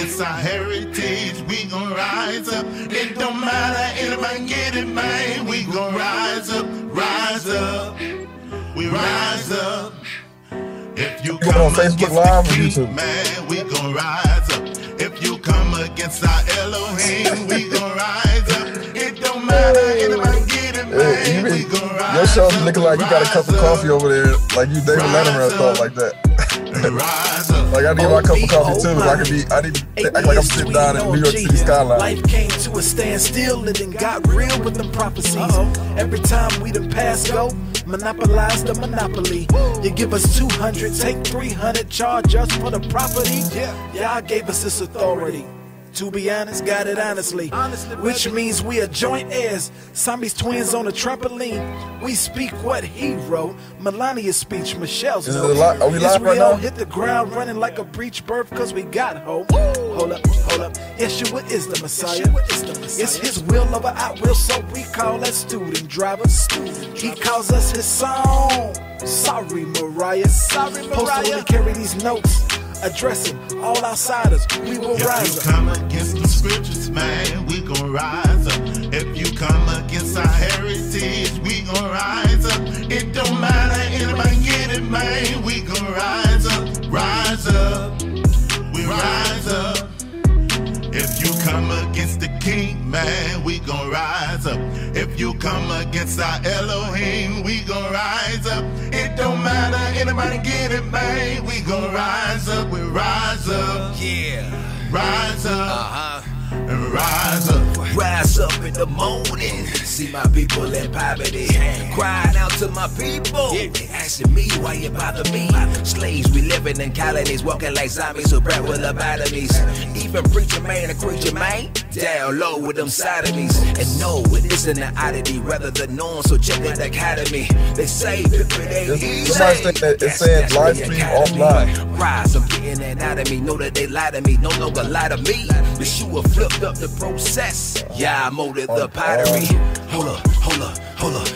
against our heritage, we gon' rise up. It don't matter, anybody get it, man. We gon' rise up, we rise up. If you come on Facebook Live or YouTube, man, we gon' rise up. If you come against our Elohim, we gon' rise up. It don't matter, anybody get it, man. We gon' rise up. Your show's looking like you got a cup of coffee over there, like you David Letterman or something like that. Like I need my cup of coffee too. I need to act like I'm sitting down in New York City skyline. Life came to a standstill and then got real with them prophecies. Every time we done pass go, monopolize the monopoly. You give us 200, take 300, charge us for the property. Y'all gave us this authority. To be honest, got it honestly. Which means we are joint heirs. Zombies twins on a trampoline. We speak what he wrote. Melania's speech, Michelle's note. Are we live right now? Hit the ground running like a breech birth cause we got hope. Hold up. Yeshua is the Messiah. It's his will over our will, so we call that student driver. He calls us his song. Sorry, Mariah. Posted to carry these notes. Addressing all outsiders, we will rise up. If you come against the scriptures, man, we gon' rise up. If you come against our heritage, we gon' rise up. It don't matter, anybody get it, man. We gon' rise up, we rise up. If you come against the king, man, we gon' rise up. If you come against our Elohim, we gon' rise up. It don't matter, anybody get it, man. We gon' rise up, we rise up. Yeah. Rise up. And rise up. Rise up in the morning, see my people in poverty, crying out to my people. They asking me why you bother me. Slaves, we living in colonies, walking like zombies who bred with lobotomies. Even preacher man and creature man, down low with them sodomies. And no, it isn't an oddity, rather the norm. So check the academy. They say pimpin' ain't easy. Somebody think that it said live stream offline. Rise, I'm getting that out of me. Know that they lie to me, no longer lie to me. Yeshua flipped up the process. Yeah, I molded the pottery. Hold up.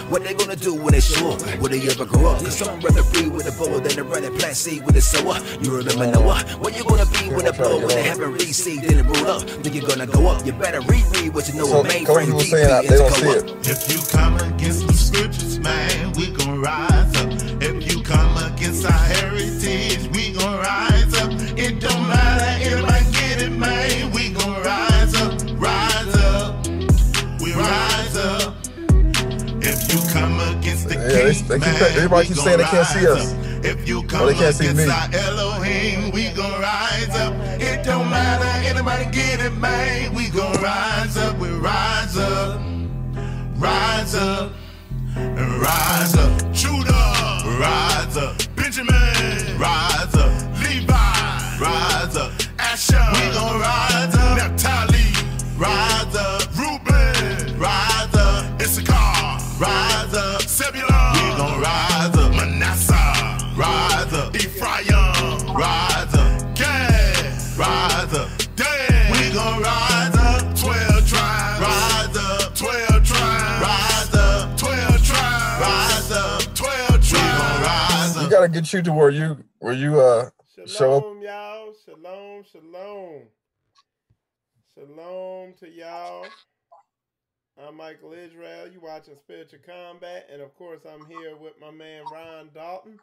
What they gonna do when they show up? Will they ever grow up? Cause some rather breed with a bowl than a running plant seed with a sower. You remember Noah? What you gonna be when the blow when they haven't received didn't roll up? Think you're gonna go up? You better reread what you know. So mainframe was saying that they don't see it. If you come against the scriptures, man, we gon' rise up. If you come against our heritage, we gon' rise up. It don't matter, anybody get it, man. We gon' rise up, we rise up. If you come against the king, everybody keeps saying they can't see us. If you come against our Elohim, we gon' rise up. It don't matter, anybody get it, man. We gon' rise up, we rise up, and rise up. Judah, rise up. Benjamin, rise up. Levi, rise up. Asher, we gon' rise up. Naphtali, rise up. Reuben, rise up. Issachar, rise up. Zebulun, we gon' rise up. Manasseh, rise up. Ephraim, rise up. Gad, rise up. Dan, we gon' rise up. 12 tribes, rise up. 12 tribes, rise up. 12 tribes, rise up. 12 tribes, we gon' rise up. You gotta get you to where you show up. Shalom, y'all. Shalom. Shalom to y'all. I'm Michael Israel. You watching Spiritual Combat, and of course I'm here with my man Ron Dalton.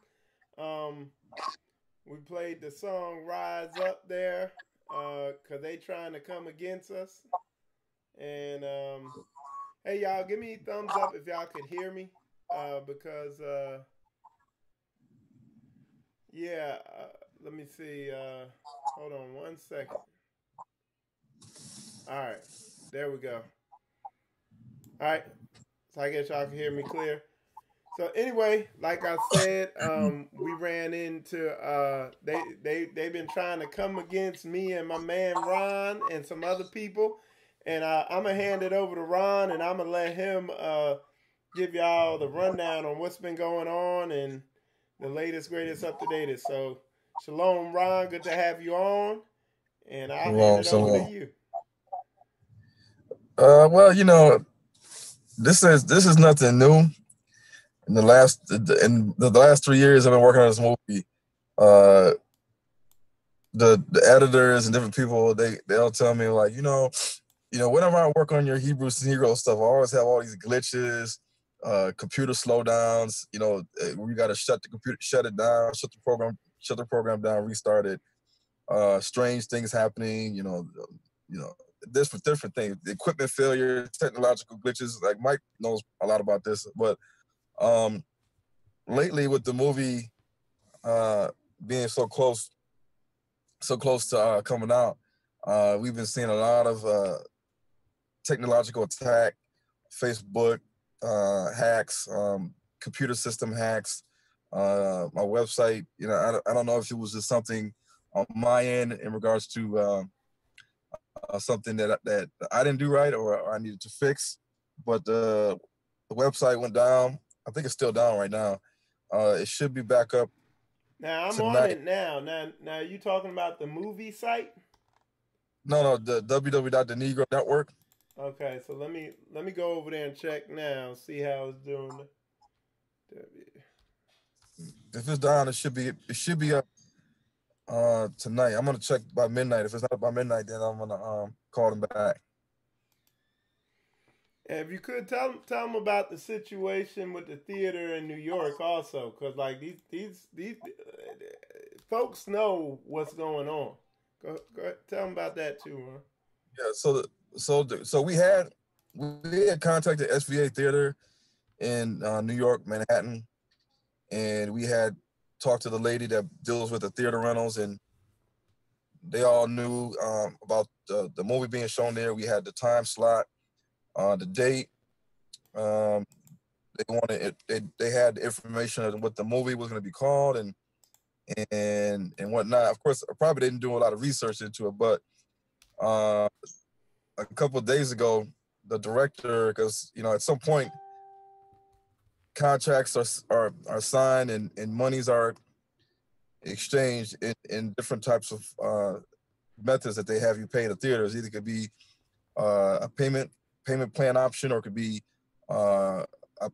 We played the song "Rise Up" there, cause they trying to come against us. And hey y'all, give me a thumbs up if y'all could hear me, because yeah. Let me see. Hold on 1 second. All right, there we go. All right, so I guess y'all can hear me clear. So anyway, like I said, we ran into they've been trying to come against me and my man Ron and some other people, and I'm gonna hand it over to Ron, and I'm gonna let him give y'all the rundown on what's been going on and the latest, greatest, up to date. So shalom, Ron. Good to have you on, and I'll hand it over to you. Well, you know, this is nothing new. In the last 3 years I've been working on this movie, the editors and different people, they'll tell me like, whenever I work on your Hebrews and Hero stuff, I always have all these glitches, computer slowdowns. We got to shut the computer, shut it down, shut the program down, restart it. Strange things happening. Different things, equipment failure, technological glitches. Like Mike knows a lot about this, but lately with the movie being so close to coming out, we've been seeing a lot of technological attack, Facebook hacks, computer system hacks, my website. I don't know if it was just something on my end in regards to something that I didn't do right or I needed to fix, but the website went down. I think it's still down right now. It should be back up. Now I'm tonight. on it now. Now you talking about the movie site? No, the www.denegro network. Okay, so let me go over there and check now, see how it's doing. If it's down, it should be up tonight. I'm gonna check by midnight. If it's not up by midnight, then I'm gonna call them back. And if you could tell them about the situation with the theater in New York also, because like these folks know what's going on. Go ahead, tell them about that too, huh? Yeah. So we had contacted SVA Theater in New York, Manhattan, and we had talked to the lady that deals with the theater rentals, and they all knew about the movie being shown there. We had the time slot, the date. They wanted it. They had the information of what the movie was going to be called and whatnot. Of course, I probably didn't do a lot of research into it, but a couple of days ago, the director, because at some point contracts are signed and monies are exchanged in different types of methods that they have you pay the theaters. Either could be a payment plan option, or it could be a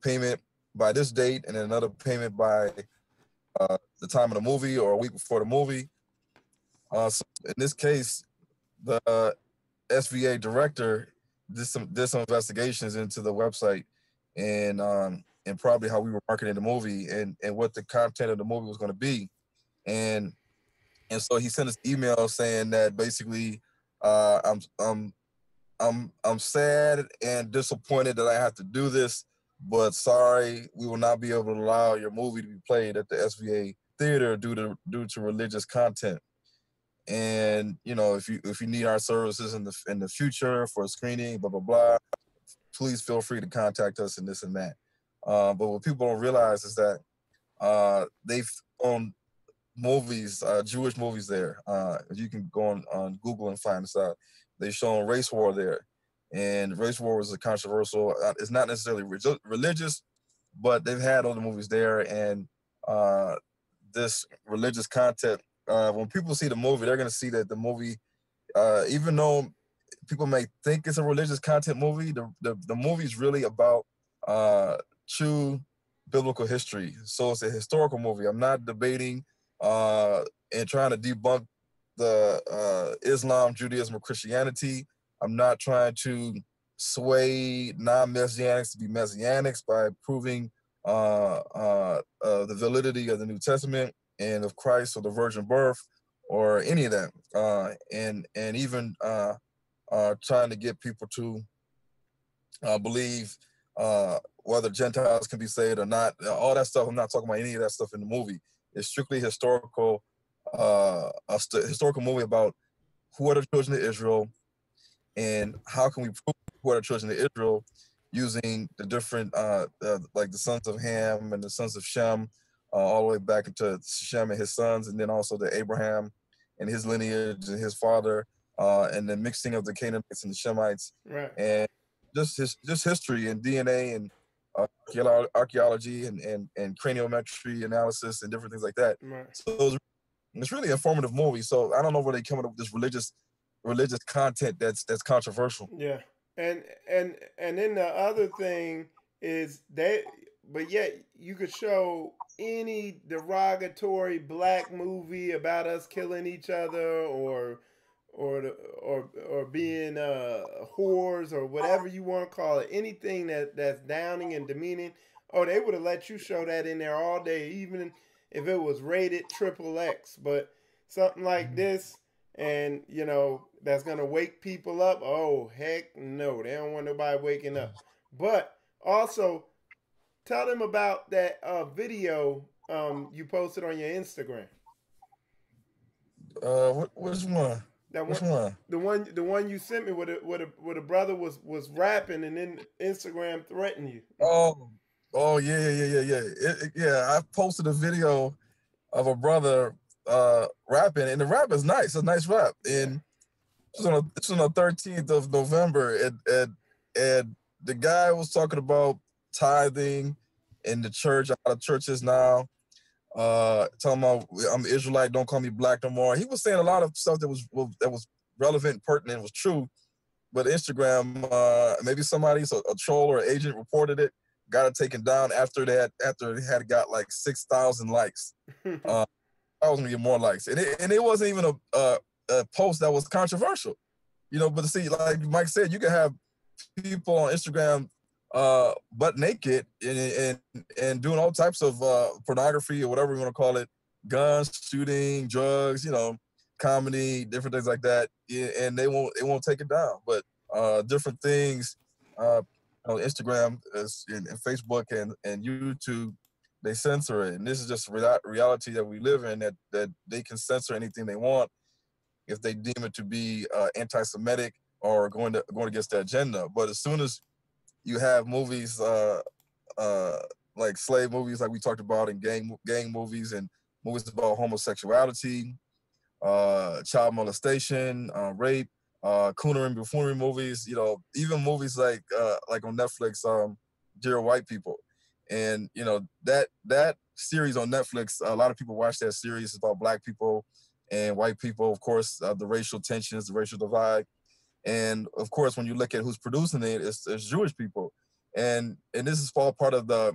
payment by this date and then another payment by the time of the movie or a week before the movie. So in this case, the SVA director did some investigations into the website and probably how we were marketing the movie and what the content of the movie was going to be. And so he sent us email saying that basically I'm sad and disappointed that I have to do this, but sorry, we will not be able to allow your movie to be played at the SVA theater due to religious content. And if you need our services in the future for a screening, blah blah blah, please feel free to contact us and this and that. But what people don't realize is that they've owned movies, Jewish movies there. You can go on Google and find this out. They've shown Race War there, and Race War was a controversial. It's not necessarily religious, but they've had other movies there, and this religious content. When people see the movie, they're going to see that the movie, even though people may think it's a religious content movie, the movie is really about true biblical history. So it's a historical movie. I'm not debating and trying to debunk the Islam, Judaism, or Christianity. I'm not trying to sway non-Messianics to be Messianics by proving the validity of the New Testament and of Christ or the virgin birth or any of that, and even trying to get people to believe whether Gentiles can be saved or not. All that stuff, I'm not talking about any of that stuff in the movie. It's strictly historical, a historical movie about who are the children of Israel and how can we prove who are the children of Israel using the different, like the sons of Ham and the sons of Shem, all the way back into Shem and his sons, and then also to Abraham and his lineage and his father, and the mixing of the Canaanites and the Shemites, right? And just history and DNA and archaeology and craniometry analysis and different things like that. Right. So it's really an informative movie. So I don't know where they coming up with this religious content that's controversial. Yeah, and then the other thing is but yet you could show any derogatory black movie about us killing each other or being whores or whatever you want to call it, anything that's downing and demeaning. Oh, they would have let you show that in there all day, even if it was rated XXX. But something like this, and that's gonna wake people up. Oh heck no, they don't want nobody waking up. But also tell them about that video you posted on your Instagram. Which one? That Which one, one? the one you sent me where the brother was rapping and then Instagram threatened you. Yeah. Yeah, I posted a video of a brother rapping, and the rap is nice. It's a nice rap, and it's on the 13th of November, and the guy was talking about tithing in the church, out of churches now. Talking about I'm Israelite, don't call me black no more. He was saying a lot of stuff that was relevant, pertinent, was true. But Instagram, maybe somebody, a troll or an agent reported it, got it taken down after it had got like 6,000 likes. I was gonna get more likes, and it wasn't even a post that was controversial, But see, like Mike said, you can have people on Instagram butt naked and doing all types of pornography or whatever you want to call it, guns, shooting, drugs, comedy, different things like that, and it won't take it down. But different things, on Instagram and Facebook and YouTube, they censor it, and this is just reality that we live in. That they can censor anything they want if they deem it to be anti-Semitic or going against their agenda. But as soon as you have movies like slave movies, like we talked about, and gang movies, and movies about homosexuality, child molestation, rape, coonery, buffoonery movies, even movies like on Netflix, Dear White People, and that series on Netflix, a lot of people watch that series. It's about black people and white people, of course, the racial tensions, the racial divide. And of course, when you look at who's producing it, it's Jewish people, and this is all part of the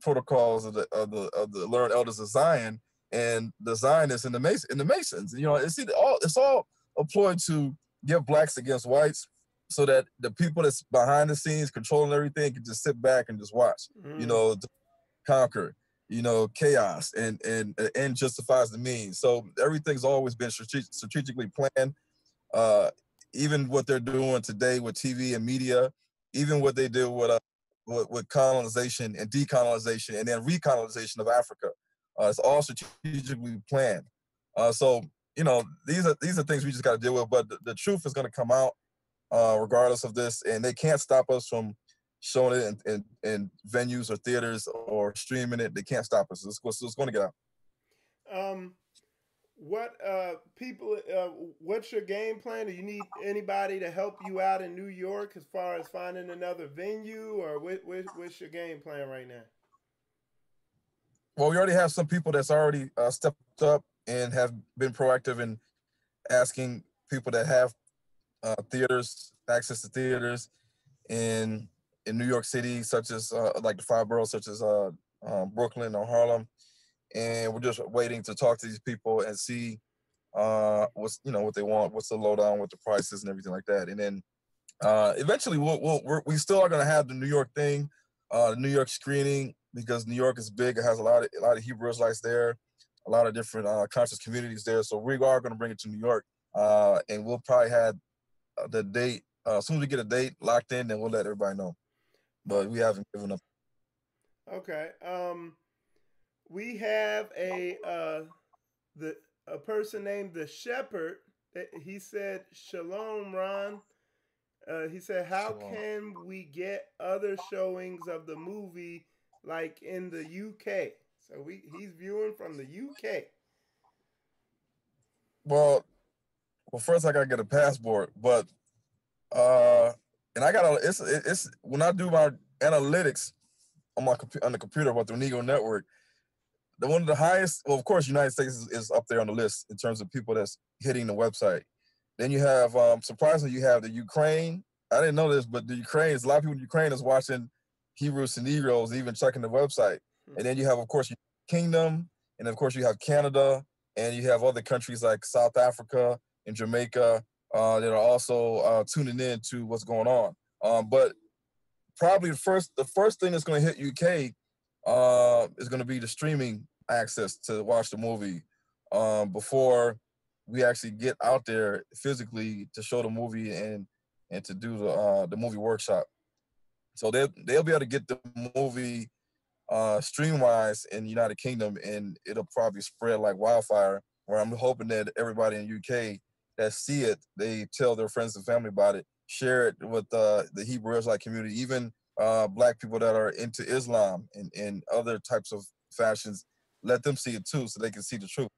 protocols of the learned elders of Zion and the Zionists and the Masons. It's all employed to give blacks against whites, so that the people that's behind the scenes controlling everything can just sit back and just watch. Conquer. Chaos and justifies the means. So everything's always been strategically planned. Even what they're doing today with TV and media, even what they do with colonization and decolonization and then recolonization of Africa, it's all strategically planned. So these are things we just got to deal with. But the truth is going to come out regardless of this, and they can't stop us from showing it in venues or theaters or streaming it. They can't stop us. It's going to get out. What's your game plan? Do you need anybody to help you out in New York as far as finding another venue, or what's your game plan right now? Well, we already have some people that's already stepped up and have been proactive in asking people that have access to theaters in New York City, such as like the 5 boroughs, such as Brooklyn or Harlem. And we're just waiting to talk to these people and see what they want, what's the lowdown, what the prices and everything like that. And then eventually we still are going to have the New York thing, the New York screening, because New York is big. It has a lot of Hebrew Israelites there, a lot of different conscious communities there. So we are going to bring it to New York, and we'll probably have the date. As soon as we get a date locked in, then we'll let everybody know. But we haven't given up. Okay. We have a person named the Shepherd. He said, "Shalom, Ron." He said, "How can we get other showings of the movie like in the UK?" So he's viewing from the UK. Well, first I gotta get a passport, but and I gotta. It's when I do my analytics on the computer about the Nego network. One of the highest, well, of course, United States is up there on the list in terms of people that's hitting the website. Then you have, surprisingly, you have the Ukraine. I didn't know this, but the Ukraine, a lot of people in Ukraine is watching Hebrews to Negroes, even checking the website. And then you have, of course, your Kingdom, and of course you have Canada, and you have other countries like South Africa and Jamaica that are also tuning in to what's going on. But probably the first thing that's going to hit UK is going to be the streaming access to watch the movie before we actually get out there physically to show the movie and to do the movie workshop. So they'll be able to get the movie stream-wise in the United Kingdom, and it'll probably spread like wildfire. Where I'm hoping that everybody in UK that see it, they tell their friends and family about it, share it with the Hebrew Israelite community, even Black people that are into Islam and other types of fashions. Let them see it too, so they can see the truth.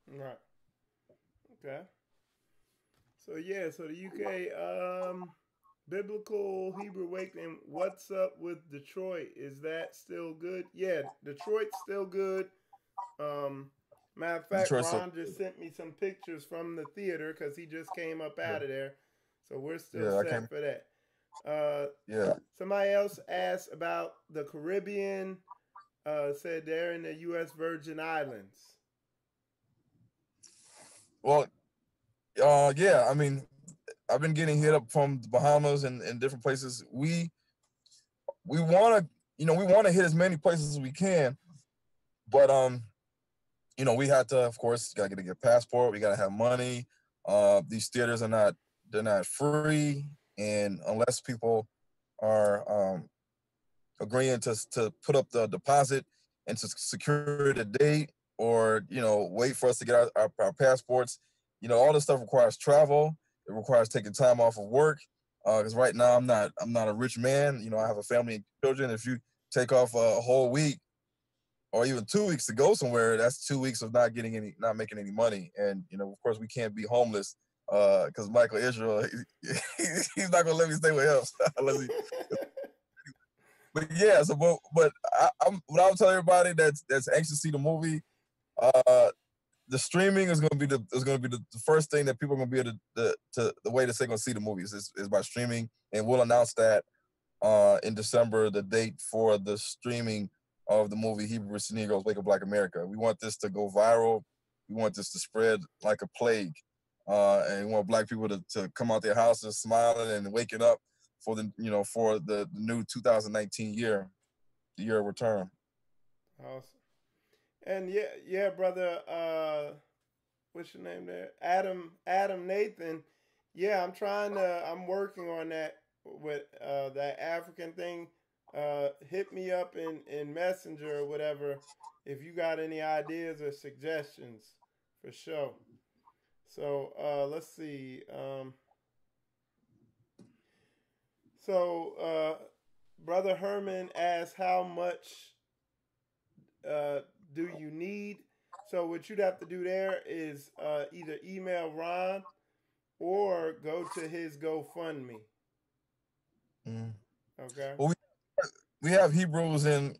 Right. Okay. So yeah, so the UK Biblical Hebrew Awakening. What's up with Detroit? Is that still good? Yeah, Detroit's still good. Matter of fact, Ron just sent me some pictures from the theater because he just came up out of there. So we're still set for that. Somebody else asked about the Caribbean. Said they're in the U.S. Virgin Islands. Well, yeah, I mean, I've been getting hit up from the Bahamas and different places. We want to hit as many places as we can, but we have to, of course, gotta get a passport. We gotta have money. These theaters they're not free, and unless people are agreeing to put up the deposit and to secure the date, or wait for us to get our passports. All this stuff requires travel. It requires taking time off of work. Because right now I'm not a rich man. I have a family and children. If you take off a whole week or even 2 weeks to go somewhere, that's 2 weeks of not making any money. And of course we can't be homeless because Michael Israel, he's not gonna let me stay with him unless he. But yeah, so but what I'll tell everybody that's anxious to see the movie, the streaming is going to be the first thing that people are going to be able to the way that they're going to see the movies is by streaming, and we'll announce that in December, the date for the streaming of the movie Hebrews to Negroes, Wake Up Black America. We want this to go viral. We want this to spread like a plague, and we want Black people to come out their houses smiling and waking up for the new 2019 year, the year of return. Awesome. And yeah, brother, what's your name there? Adam Nathan. Yeah, I'm working on that with that African thing. Hit me up in Messenger or whatever if you got any ideas or suggestions, for sure. So let's see. Brother Herman asked how much do you need? So what you'd have to do there is either email Ron or go to his GoFundMe. Okay. Well, we have Hebrews in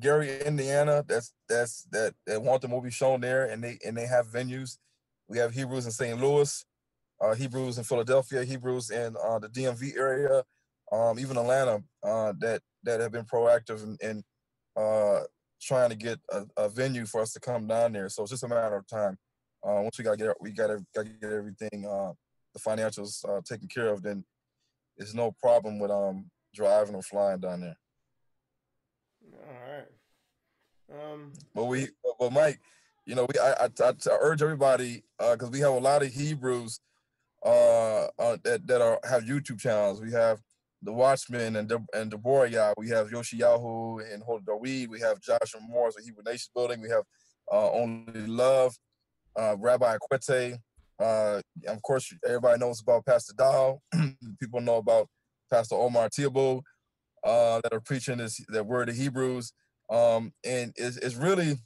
Gary, Indiana. That want the movie shown there, and they have venues. We have Hebrews in St. Louis, Hebrews in Philadelphia, Hebrews in the DMV area, even Atlanta. That have been proactive and trying to get a venue for us to come down there. So it's just a matter of time. Once we gotta get everything, the financials taken care of, then there's no problem with driving or flying down there. All right. But Mike, I urge everybody because we have a lot of Hebrews that have YouTube channels. We have the Watchmen and Deborah. We have Yoshiyahu and Hoda Daweed. We have Joshua Morris with Hebrew Nation Building. We have Only Love, Rabbi Akwete. Of course, everybody knows about Pastor Dow. People know about Pastor Omar Tiabo that are preaching that word of Hebrews. And it's really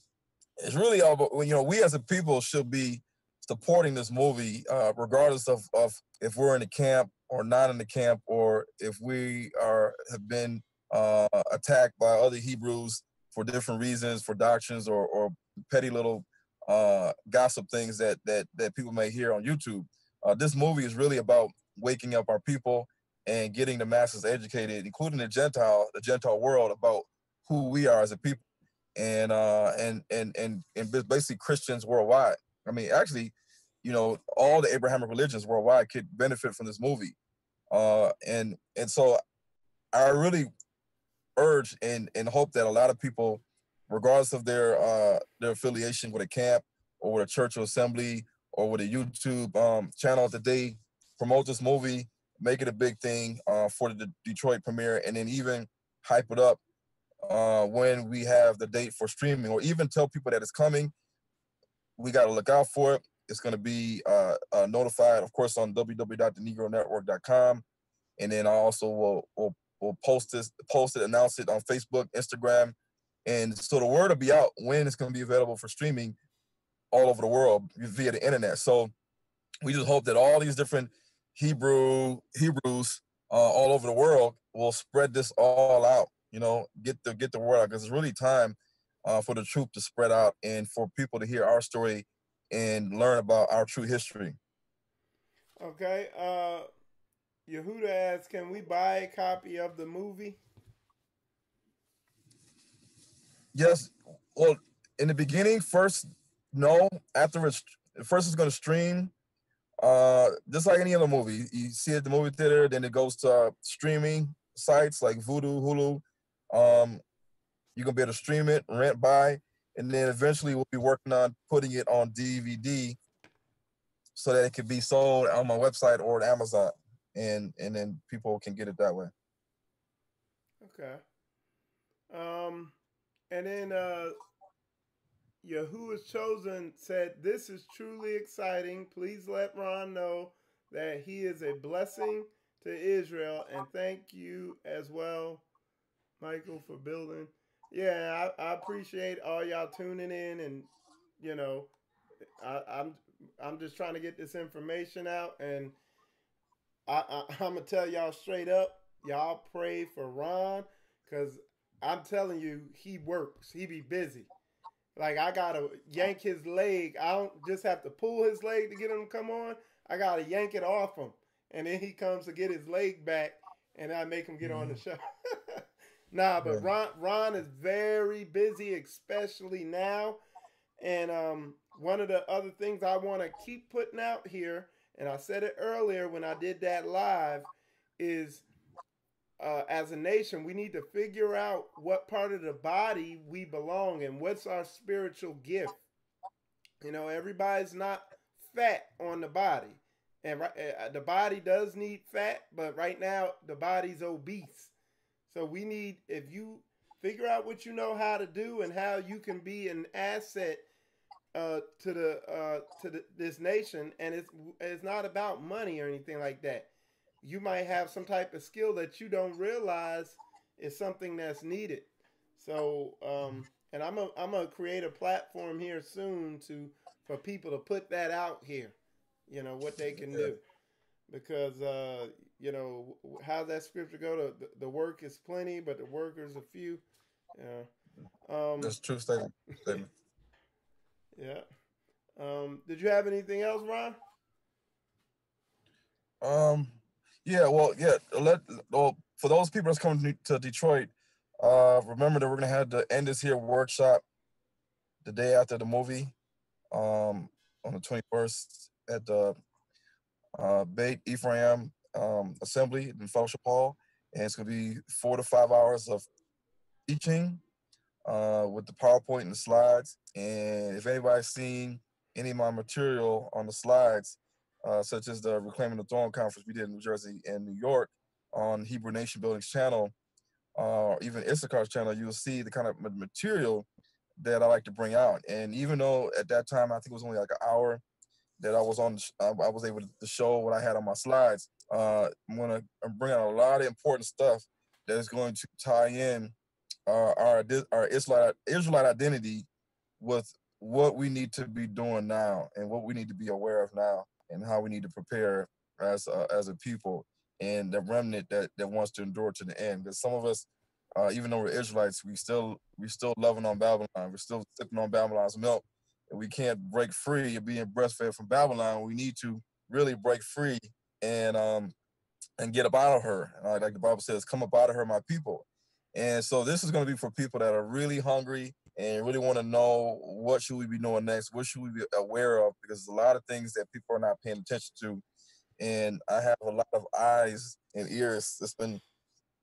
all about, we as a people should be supporting this movie, regardless of if we're in the camp or not in the camp, or if we have been attacked by other Hebrews for different reasons, for doctrines or petty little gossip things that people may hear on YouTube. This movie is really about waking up our people and getting the masses educated, including the Gentile world, about who we are as a people, and basically Christians worldwide. I mean, actually, all the Abrahamic religions worldwide could benefit from this movie. And so I really urge and hope that a lot of people, regardless of their affiliation with a camp or with a church or assembly or with a YouTube channel, that they promote this movie, make it a big thing for the Detroit premiere, and then even hype it up when we have the date for streaming, or even tell people that it's coming. We got to look out for it. It's going to be notified, of course, on www.thenegronetwork.com, and then I also will post it, announce it on Facebook, Instagram, and so the word will be out when it's going to be available for streaming all over the world via the internet. So we just hope that all these different Hebrews all over the world will spread this all out. Get the word out, because it's really time for the truth to spread out and for people to hear our story and learn about our true history. Okay. Yehuda asks, can we buy a copy of the movie? Yes. Well, in the beginning, first, no. After first it's going to stream. Just like any other movie. You see it at the movie theater, then it goes to streaming sites like Vudu, Hulu. You're going to be able to stream it, rent, buy, and then eventually we'll be working on putting it on DVD so that it can be sold on my website or at Amazon, and then people can get it that way. Okay. And then Yahuwah's Chosen said, this is truly exciting. Please let Ron know that he is a blessing to Israel, and thank you as well, Michael, for building. Yeah, I appreciate all y'all tuning in, and I'm just trying to get this information out, and I'm gonna tell y'all straight up, y'all pray for Ron, because I'm telling you, he works. He be busy. Like, I gotta yank his leg. I don't just have to pull his leg to get him to come on. I gotta yank it off him, and then he comes to get his leg back, and I make him get on the show. Nah, but Ron is very busy, especially now. And one of the other things I want to keep putting out here, and I said it earlier when I did that live, is as a nation, we need to figure out what part of the body we belong and what's our spiritual gift. Everybody's not fat on the body. And the body does need fat, but right now the body's obese. So we need, if you figure out what you know how to do and how you can be an asset to this nation, and it's not about money or anything like that. You might have some type of skill that you don't realize is something that's needed. So, and I'm gonna create a platform here soon for people to put that out here. What they can do, because how's that scripture go? The work is plenty, but the workers are few. That's a true statement. Yeah. Did you have anything else, Ron? For those people that's coming to Detroit, remember that we're gonna have the End This Here workshop the day after the movie, on the 21st at the Beit Ephraim Assembly in Fellowship Hall, and it's gonna be 4 to 5 hours of teaching with the PowerPoint and the slides. And if anybody's seen any of my material on the slides, such as the Reclaiming the Throne conference we did in New Jersey and New York on Hebrew Nation Building's channel, or even Issachar's channel, you'll see the kind of material that I like to bring out. And even though at that time, I think it was only like an hour that I was on, I was able to show what I had on my slides. I'm bring out a lot of important stuff that is going to tie in our Israelite identity with what we need to be doing now and what we need to be aware of now and how we need to prepare as a people and the remnant that wants to endure to the end. Because some of us, even though we're Israelites, we still loving on Babylon. We're still sipping on Babylon's milk. And we can't break free of being breastfed from Babylon. We need to really break free and and get up out of her. Like the Bible says, come up out of her, my people. And so this is going to be for people that are really hungry and really want to know what should we be doing next, what should we be aware of, because there's a lot of things that people are not paying attention to. And I have a lot of eyes and ears that's been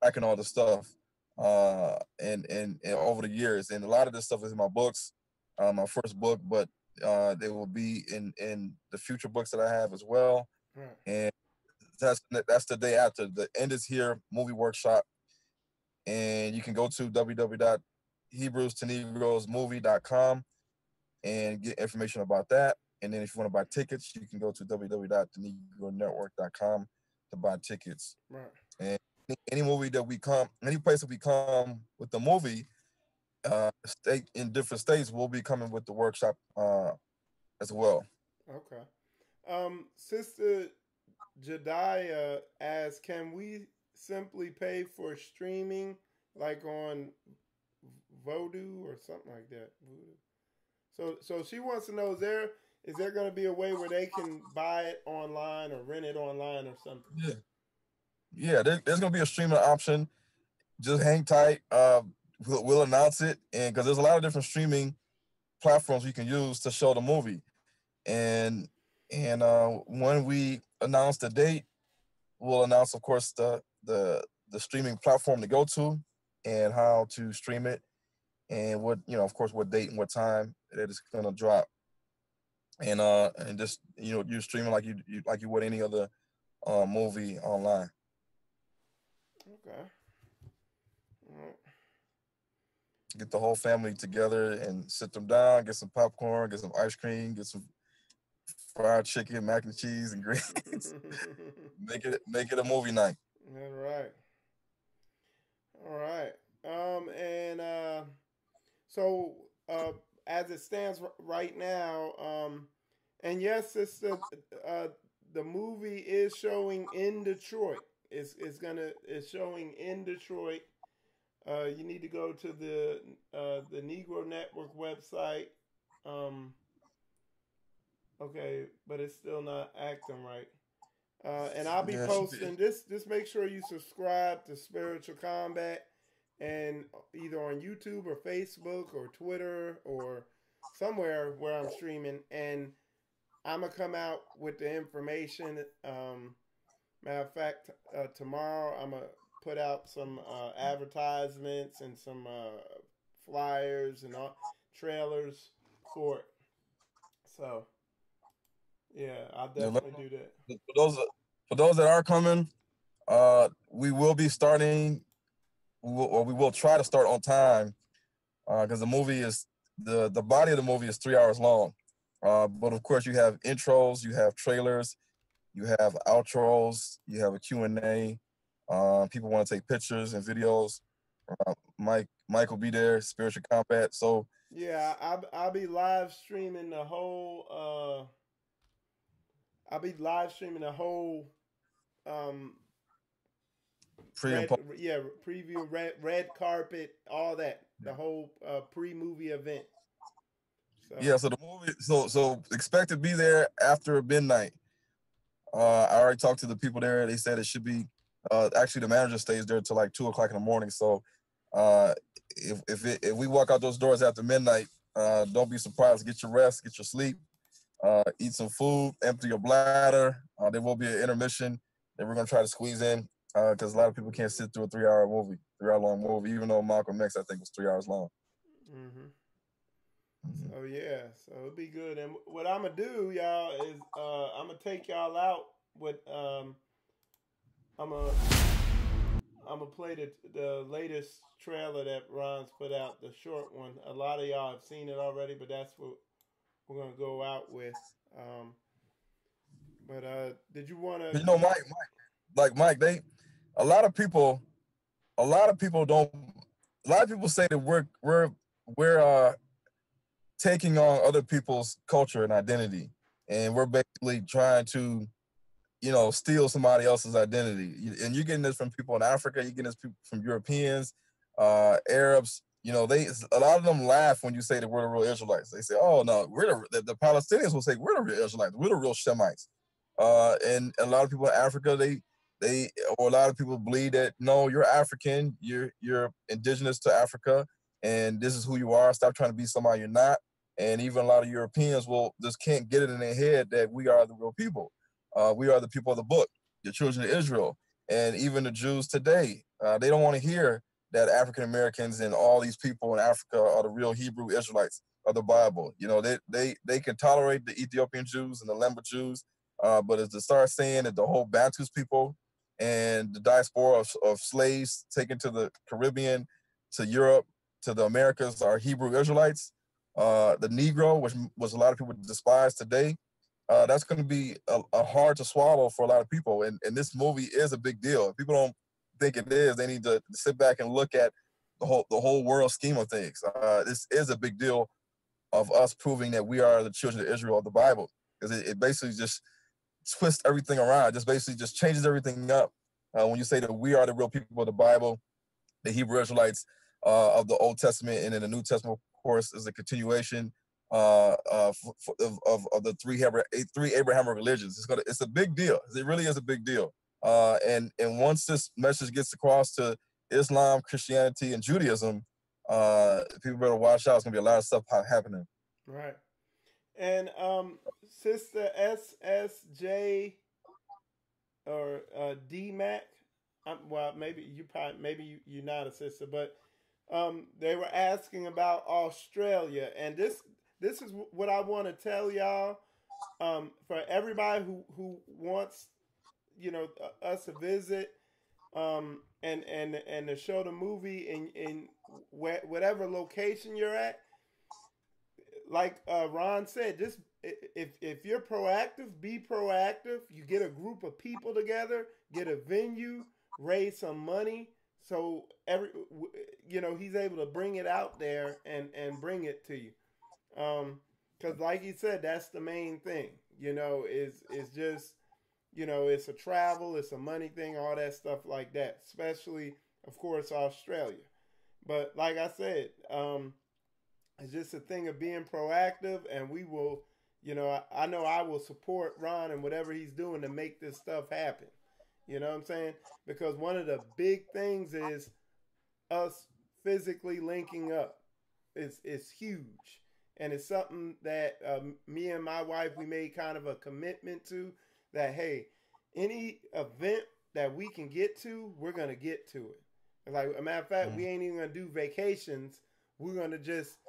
tracking all the stuff and over the years. And a lot of this stuff is in my books, my first book, but they will be in the future books that I have as well. Right. And that's the day after. The end is here, movie workshop. And you can go to www.hebrewstonegrosmovie.com and get information about that. And then if you want to buy tickets, you can go to www.thenegronetwork.com to buy tickets. Right. And any place that we come with the movie, state in different states, we'll be coming with the workshop as well. Okay. Sister Jediah asks, can we simply pay for streaming like on Voodoo or something like that? So she wants to know, is there going to be a way where they can buy it online or rent it online or something? Yeah, there's going to be a streaming option. Just hang tight. We'll announce it, and because there's a lot of different streaming platforms you can use to show the movie. And when we announce the date, we'll announce, of course, the streaming platform to go to and how to stream it, and what, of course, what date and what time that it's gonna drop. And just you're streaming like you would any other movie online. Okay. All right. Get the whole family together and sit them down, get some popcorn, get some ice cream, get some fried chicken, mac and cheese, and greens. Make it a movie night. All right. All right. So as it stands right now, and yes, sister, the movie is showing in Detroit. It's showing in Detroit. You need to go to the Negro Network website. Okay, but it's still not acting right. And I'll be posting this. Just make sure you subscribe to Spiritual Combat, and either on YouTube or Facebook or Twitter or somewhere where I'm streaming. And I'm gonna come out with the information. Matter of fact, tomorrow I'm gonna put out some advertisements and some flyers and trailers for it. So yeah, I'll definitely do that. For those that are coming, we will be starting, we will try to start on time, because the movie is the body of the movie is 3 hours long. But of course, you have intros, you have trailers, you have outros, you have a Q&A. People want to take pictures and videos. Mike will be there, Spiritual Combat. So yeah, I'll be live streaming the whole. Preview, red carpet, all that, the whole pre-movie event. So. Yeah, so the movie, so expect to be there after midnight. I already talked to the people there. They said it should be. Actually, the manager stays there till like 2:00 in the morning. So if we walk out those doors after midnight, don't be surprised. Get your rest, get your sleep, eat some food, empty your bladder. There will be an intermission that we're gonna try to squeeze in, because a lot of people can't sit through a 3-hour long movie, even though Malcolm X, I think, was 3 hours long. Mm-hmm. So yeah, so it'll be good. And what I'm gonna do, y'all, is I'm gonna take y'all out with I'm gonna play the latest trailer that Ron's put out, the short one. A lot of y'all have seen it already, but that's what we're gonna go out with. But did you want to? Mike, a lot of people say that we're taking on other people's culture and identity, and we're basically trying to, steal somebody else's identity. And you're getting this from people in Africa, you're getting this from Europeans, Arabs. A lot of them laugh when you say that we're the real Israelites. They say, "Oh no, the Palestinians will say we're the real Israelites, we're the real Shemites." And a lot of people in Africa, or a lot of people believe that no, you're African, you're indigenous to Africa, and this is who you are. Stop trying to be somebody you're not. And even a lot of Europeans will just can't get it in their head that we are the real people. We are the people of the book, the children of Israel, and even the Jews today. They don't want to hear that African Americans and all these people in Africa are the real Hebrew Israelites of the Bible. You know, they can tolerate the Ethiopian Jews and the Lemba Jews, but as to start saying that the whole Bantus people and the diaspora of slaves taken to the Caribbean, to Europe, to the Americas are Hebrew Israelites, the Negro, which was a lot of people despise today, that's going to be a hard to swallow for a lot of people. And this movie is a big deal. If people don't think it is, they need to sit back and look at the whole world scheme of things. This is a big deal of us proving that we are the children of Israel of the Bible, because it basically just twists everything around. It just basically just changes everything up. When you say that we are the real people of the Bible, the Hebrew Israelites of the Old Testament, and in the New Testament, of course, is a continuation of the three Abrahamic religions. It's a big deal. It really is a big deal. And once this message gets across to Islam, Christianity, and Judaism, people better watch out. It's gonna be a lot of stuff happening. Right. And Sister SSJ or DMAC. Well, maybe you're not a sister, but they were asking about Australia, and this is what I want to tell y'all. For everybody who wants, us to visit, and to show the movie in whatever location you're at. Like Ron said, just if you're proactive, be proactive. You get a group of people together, get a venue, raise some money, so he's able to bring it out there and bring it to you. Because like he said, that's the main thing. Is just it's a travel, it's a money thing, all that stuff like that. Especially, of course, Australia. But like I said, it's just a thing of being proactive, and we will, I know I will support Ron and whatever he's doing to make this stuff happen. You know what I'm saying? Because one of the big things is us physically linking up. It's huge. And it's something that me and my wife, we made kind of a commitment to, that, hey, any event that we can get to, we're going to get to it. Like, a matter of fact, we ain't even going to do vacations. We're going to just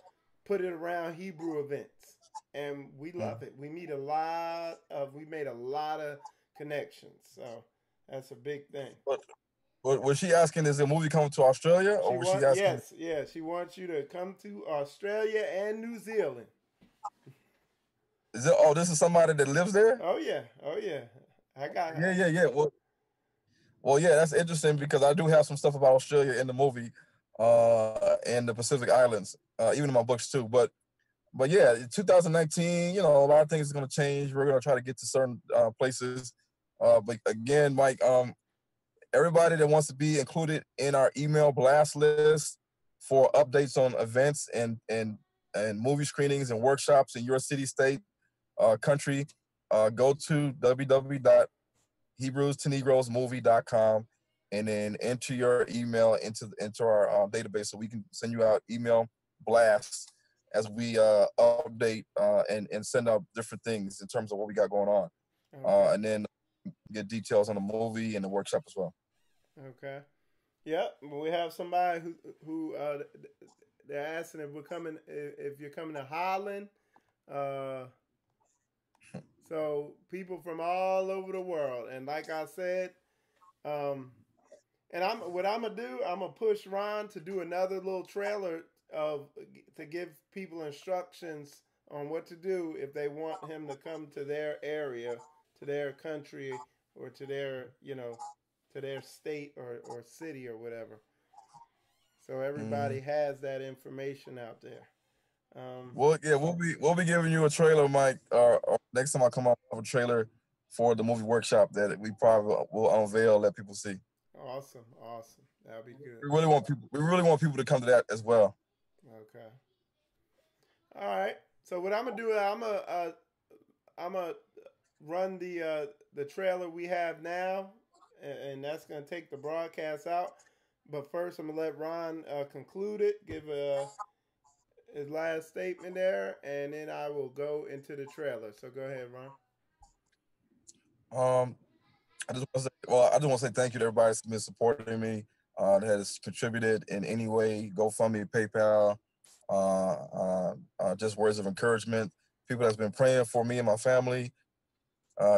put it around Hebrew events. And we love it. We made a lot of connections. So that's a big thing. But was she asking, is the movie coming to Australia, or was she asking? Yes, she wants you to come to Australia and New Zealand. Is it? Oh, this is somebody that lives there? Oh yeah. I got her. Yeah. Well, yeah, that's interesting, because I do have some stuff about Australia in the movie, and the Pacific Islands, even in my books too. But yeah, 2019, a lot of things are going to change. We're going to try to get to certain places. But again, Mike, everybody that wants to be included in our email blast list for updates on events and movie screenings and workshops in your city, state, country, go to www.hebrewstonegrosmovie.com and then enter your email into our database, so we can send you out email blasts as we update and send out different things in terms of what we got going on. Okay. And then get details on the movie and the workshop as well. Okay. Yep. We have somebody who they're asking if you're coming to Holland. So people from all over the world, and like I said, and what I'm gonna do, I'm gonna push Ron to do another little trailer to give people instructions on what to do if they want him to come to their area, to their country, or to their to their state or city or whatever. So everybody has that information out there. Well, yeah, we'll be giving you a trailer, Mike. Or next time I come out with a trailer for the movie workshop that we probably will unveil, let people see. Awesome. That'll be good. We really want people to come to that as well. Okay. All right. So what I'm gonna do, I'm gonna run the trailer we have now, and that's going to take the broadcast out. But first, I'm going to let Ron conclude it, give his last statement there, and then I will go into the trailer. So go ahead, Ron. I just want to say thank you to everybody that's been supporting me, that has contributed in any way, GoFundMe, PayPal, just words of encouragement, people that's been praying for me and my family.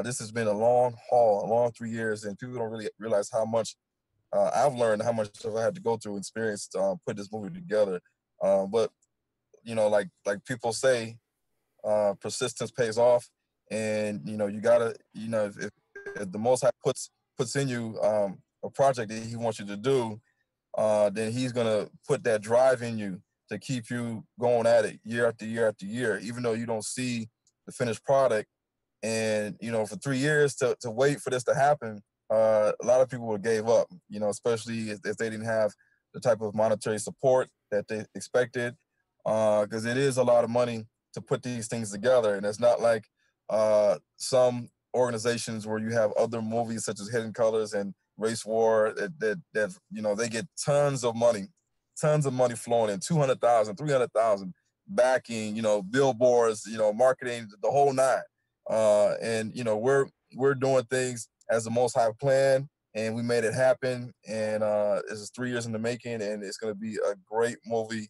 This has been a long haul, a long 3 years, and people don't really realize how much I've learned, how much stuff I had to go through, experience to put this movie together. But you know, like people say, persistence pays off, and you know, you gotta, you know, if the Most High puts in you a project that He wants you to do, then He's gonna put that drive in you to keep you going at it year after year after year, even though you don't see the finished product. And you know, for 3 years to wait for this to happen, a lot of people would have gave up. You know, especially if they didn't have the type of monetary support that they expected, because it is a lot of money to put these things together, and it's not like some organizations where you have other movies such as Hidden Colors and Race War that you know, they get tons of money flowing in, 200,000, 300,000 backing, you know, billboards, you know, marketing, the whole nine. And you know, we're doing things as the Most High plan, and we made it happen. And this is 3 years in the making, and it's going to be a great movie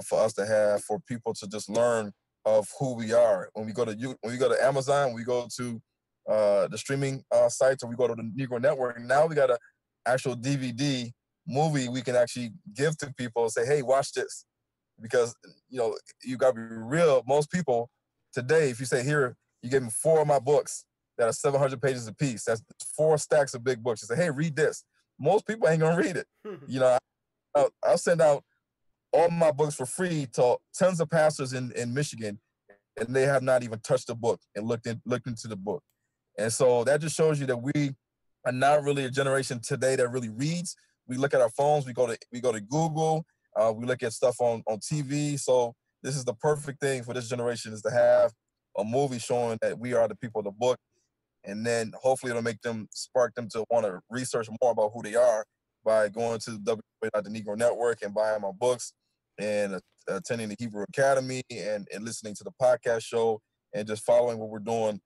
for us to have, for people to just learn of who we are. When we go to Amazon, we go to the streaming sites, or we go to the Negro Network, and now we got an actual DVD movie we can actually give to people and say, hey, watch this. Because, you know, you got to be real. Most people today, if you say, here, you give me 4 of my books that are 700 pages apiece, that's 4 stacks of big books. You say, hey, read this. Most people ain't going to read it. You know, I'll send out all my books for free to tons of pastors in Michigan, and they have not even touched the book and looked into the book. And so that just shows you that we are not really a generation today that really reads. We look at our phones, we go to Google, we look at stuff on TV. So this is the perfect thing for this generation, is to have a movie showing that we are the people of the book. And then hopefully it'll spark them to want to research more about who they are by going to the Negro Network and buying my books and attending the Hebrew Academy and listening to the podcast show and just following what we're doing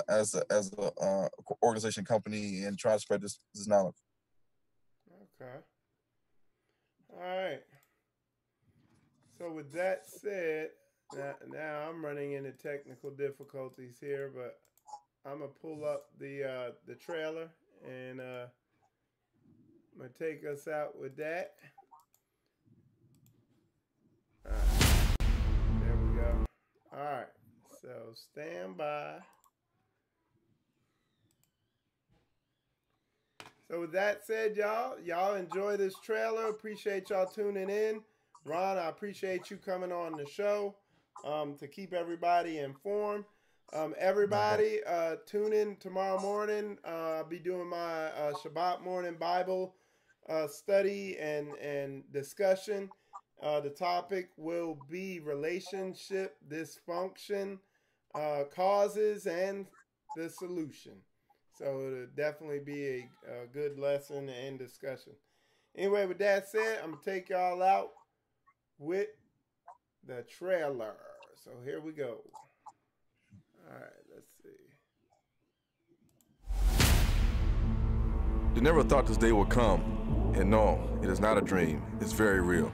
as a organization company and trying to spread this knowledge. Okay. All right. So with that said, now I'm running into technical difficulties here, but I'm gonna pull up the trailer, and I'm gonna take us out with that. All right. There we go. All right. So stand by. So with that said, y'all enjoy this trailer. Appreciate y'all tuning in. Ron, I appreciate you coming on the show to keep everybody informed. Everybody, tune in tomorrow morning. I'll be doing my Shabbat morning Bible study and discussion. The topic will be relationship dysfunction, causes, and the solution. So it'll definitely be a good lesson and discussion. Anyway, with that said, I'm going to take y'all out with the trailer. So here we go. All right, let's see. You never thought this day would come. And no, it is not a dream. It's very real.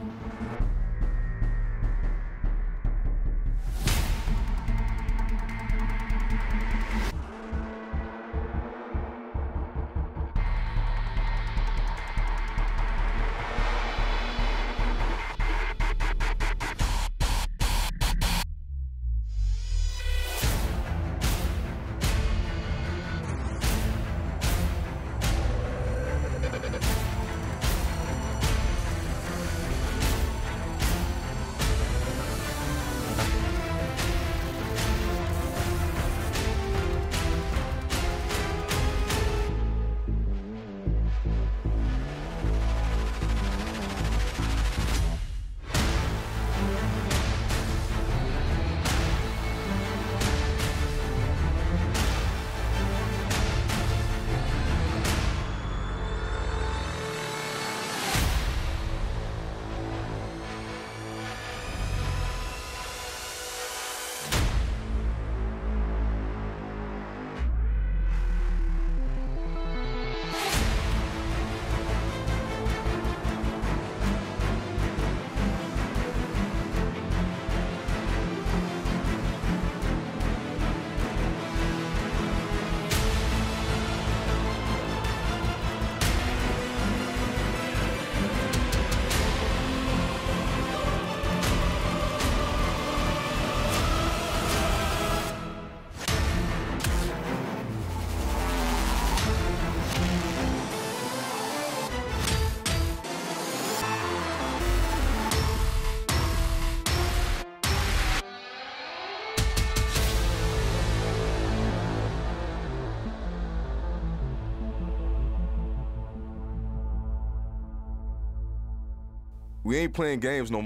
We ain't playing games no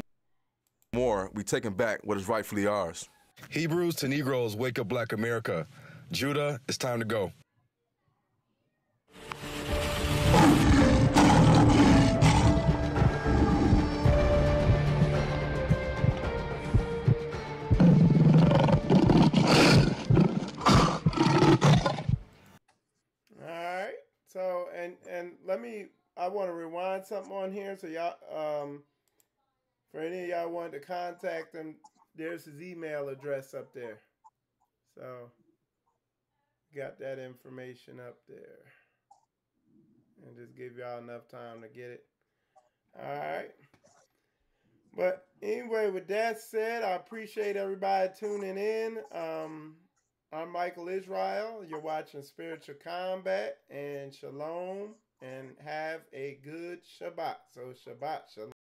more. We taking back what is rightfully ours. Hebrews to Negroes, wake up Black America. Judah, it's time to go. All right. So and I want to rewind something on here so y'all for any of y'all wanted to contact him, there's his email address up there. So got that information up there. And just give y'all enough time to get it. All right. But anyway, with that said, I appreciate everybody tuning in. I'm Michael Israel. You're watching Spiritual Combat, and shalom, and have a good Shabbat. So Shabbat shalom.